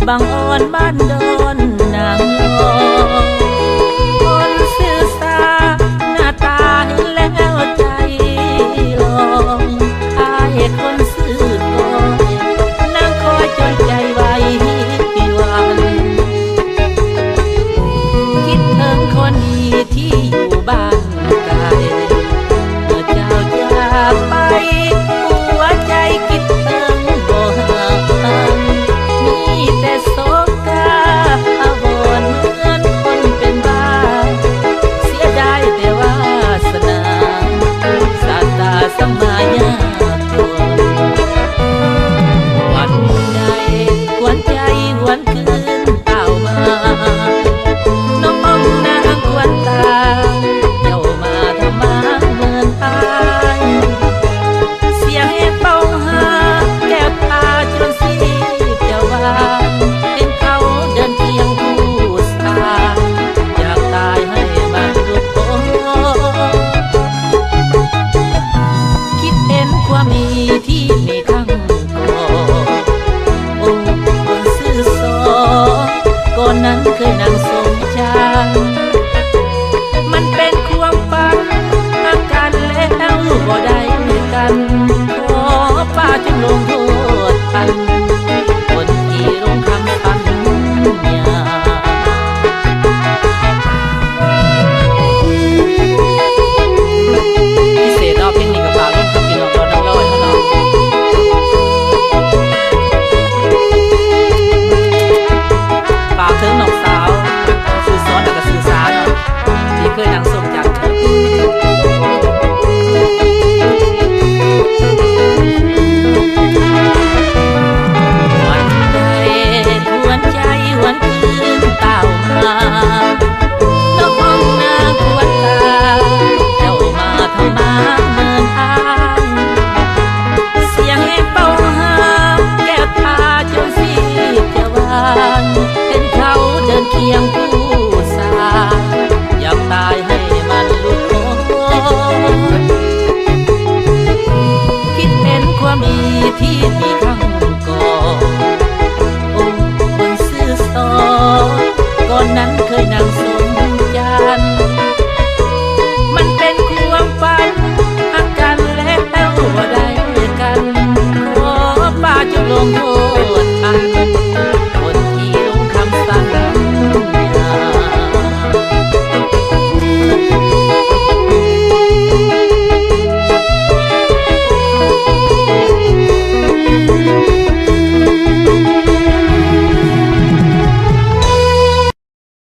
บางอ่อนบ้านดอนนางรองคนซื่อสาหน้าตาเห็นแล้วใจลองอายคนซื่อคอยนั่งคอยจนใจไว้วันคิดถึงคนดีที่อยู่บ้านไกลเมื่อเจ้าจากไปหัวใจคิดถึงบ่ห่างมีแต่โศกอาวรณ์เหมือนคนเป็นบ้าเสียดายแต่วาสนาสาตาสมัยวันใจหวนใจหวนคืนเต่ามาน้องนางควนตาเจ้ามาทำมาเหมือนตายเสียงเป่าหาแก้วตาจนสีเจ้าบ้านเห็นเขาเดินเคียงคู่สายอยากตายให้มันลุกโอคิดเห็นความมีที่มีข้างก่อนโอ้คนซื่อสอก่อนนั้นเคยนั่งสมจางมันเป็นความฝันหากกันแล้วบ่ได้กันขอป้าจงลงโทษทันคนที่ลงคำพันยาพิเศษเนาะเพลงนี้กับฝากลูกกับพี่น้องเราทั้งร้อยเนาะฝากถึงน้องสาวสื่อสอนแล้วก็สื่อสารเนาะที่เคยนั่งส้มจันทร์วันใจหวนคืนเต่ามาน้องนาควรตาเจ้ามาทำมาเมืองอ้างเสียงเป่าหาแก้วตาจนสีจะวานเห็นเขาเดินเคียงคู่สาอยากตายให้มันลุกโหคิดเห็นความดีที่มี